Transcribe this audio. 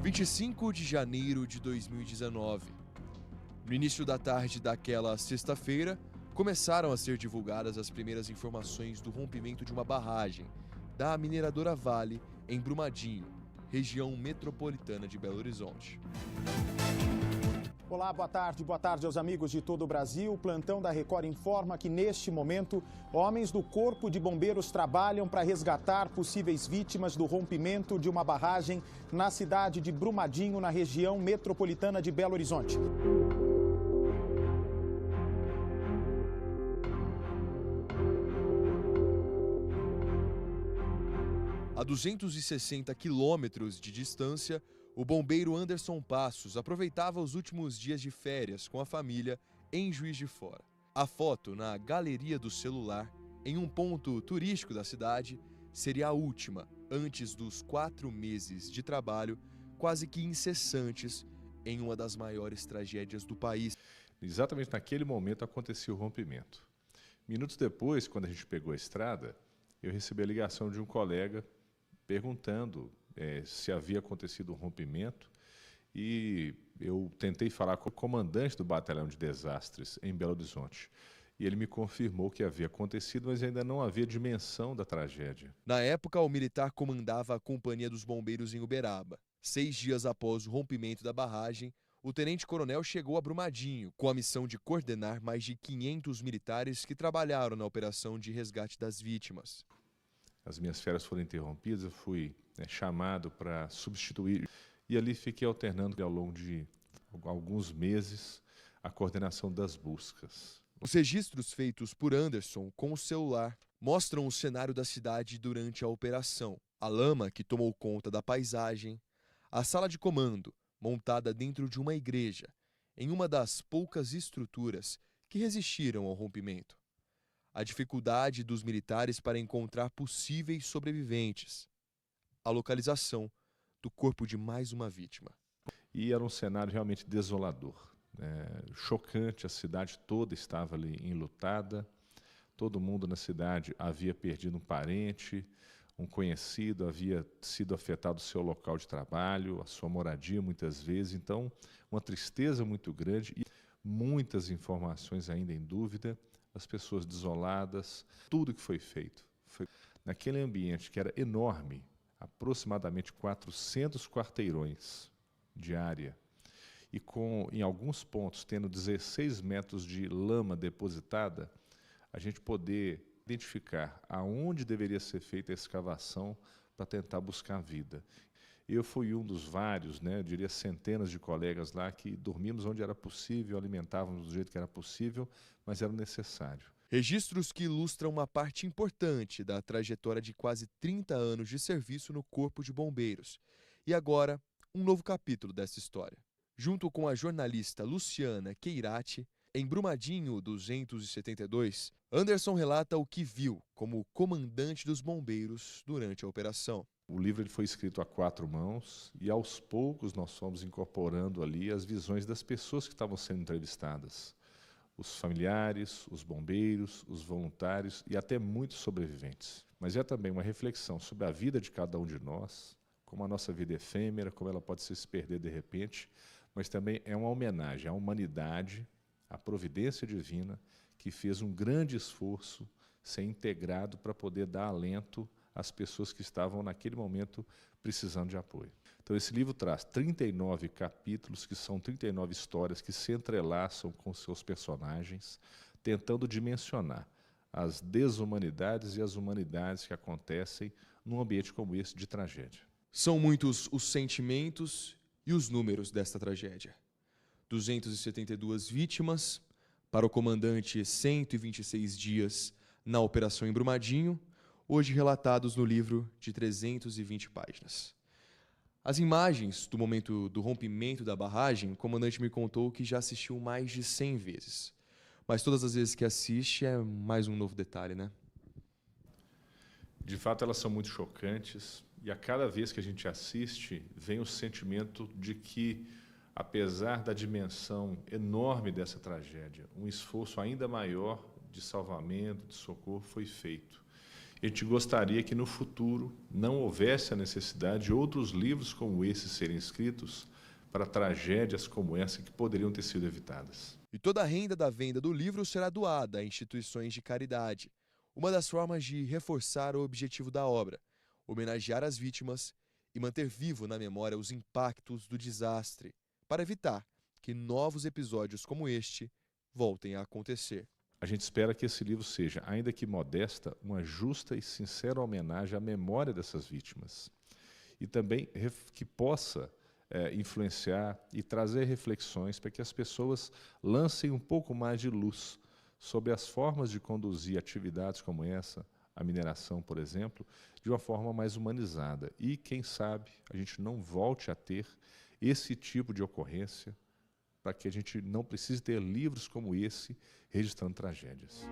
25 de janeiro de 2019. No início da tarde daquela sexta-feira, começaram a ser divulgadas as primeiras informações do rompimento de uma barragem da mineradora Vale, em Brumadinho, região metropolitana de Belo Horizonte. Olá, boa tarde aos amigos de todo o Brasil. O plantão da Record informa que, neste momento, homens do Corpo de Bombeiros trabalham para resgatar possíveis vítimas do rompimento de uma barragem na cidade de Brumadinho, na região metropolitana de Belo Horizonte. A 260 quilômetros de distância, o bombeiro Anderson Passos aproveitava os últimos dias de férias com a família em Juiz de Fora. A foto na galeria do celular, em um ponto turístico da cidade, seria a última antes dos 4 meses de trabalho quase que incessantes em uma das maiores tragédias do país. Exatamente naquele momento acontecia o rompimento. Minutos depois, quando a gente pegou a estrada, eu recebi a ligação de um colega perguntando se havia acontecido um rompimento, e eu tentei falar com o comandante do Batalhão de Desastres em Belo Horizonte. E ele me confirmou que havia acontecido, mas ainda não havia dimensão da tragédia. Na época, o militar comandava a Companhia dos Bombeiros em Uberaba. 6 dias após o rompimento da barragem, o tenente-coronel chegou a Brumadinho com a missão de coordenar mais de 500 militares que trabalharam na operação de resgate das vítimas. As minhas férias foram interrompidas, eu fui chamado para substituir, e ali fiquei alternando ao longo de alguns meses a coordenação das buscas. Os registros feitos por Anderson com o celular mostram o cenário da cidade durante a operação. A lama que tomou conta da paisagem, a sala de comando, montada dentro de uma igreja, em uma das poucas estruturas que resistiram ao rompimento. A dificuldade dos militares para encontrar possíveis sobreviventes. A localização do corpo de mais uma vítima. E era um cenário realmente desolador, chocante. A cidade toda estava ali enlutada, todo mundo na cidade havia perdido um parente, um conhecido, havia sido afetado o seu local de trabalho, a sua moradia muitas vezes. Então, uma tristeza muito grande e muitas informações ainda em dúvida, as pessoas desoladas. Tudo que foi feito foi naquele ambiente que era enorme, aproximadamente 400 quarteirões de área, e em alguns pontos, tendo 16 metros de lama depositada, a gente poder identificar aonde deveria ser feita a escavação para tentar buscar vida. Eu fui um dos vários, eu diria centenas de colegas lá, que dormimos onde era possível, alimentávamos do jeito que era possível, mas era necessário. Registros que ilustram uma parte importante da trajetória de quase 30 anos de serviço no Corpo de Bombeiros. E agora, um novo capítulo dessa história. Junto com a jornalista Luciana Queirati, em Brumadinho 272, Anderson relata o que viu como comandante dos bombeiros durante a operação. O livro ele foi escrito a 4 mãos e, aos poucos, nós fomos incorporando ali as visões das pessoas que estavam sendo entrevistadas. Os familiares, os bombeiros, os voluntários e até muitos sobreviventes. Mas é também uma reflexão sobre a vida de cada um de nós, como a nossa vida é efêmera, como ela pode se perder de repente, mas também é uma homenagem à humanidade, à providência divina, que fez um grande esforço ser integrado para poder dar alento às pessoas que estavam naquele momento precisando de apoio. Então esse livro traz 39 capítulos, que são 39 histórias que se entrelaçam com seus personagens, tentando dimensionar as desumanidades e as humanidades que acontecem num ambiente como esse de tragédia. São muitos os sentimentos e os números desta tragédia. 272 vítimas, para o comandante 126 dias na operação em Brumadinho, hoje relatados no livro de 320 páginas. As imagens do momento do rompimento da barragem, o comandante me contou que já assistiu mais de 100 vezes. Mas todas as vezes que assiste é mais um novo detalhe, né? De fato, elas são muito chocantes, e a cada vez que a gente assiste, vem o sentimento de que, apesar da dimensão enorme dessa tragédia, um esforço ainda maior de salvamento, de socorro foi feito. A gente gostaria que no futuro não houvesse a necessidade de outros livros como esse serem escritos para tragédias como essa que poderiam ter sido evitadas. E toda a renda da venda do livro será doada a instituições de caridade. Uma das formas de reforçar o objetivo da obra, homenagear as vítimas e manter vivo na memória os impactos do desastre, para evitar que novos episódios como este voltem a acontecer. A gente espera que esse livro seja, ainda que modesta, uma justa e sincera homenagem à memória dessas vítimas. E também que possa influenciar e trazer reflexões para que as pessoas lancem um pouco mais de luz sobre as formas de conduzir atividades como essa, a mineração, por exemplo, de uma forma mais humanizada. E, quem sabe, a gente não volte a ter esse tipo de ocorrência, para que a gente não precise ter livros como esse registrando tragédias.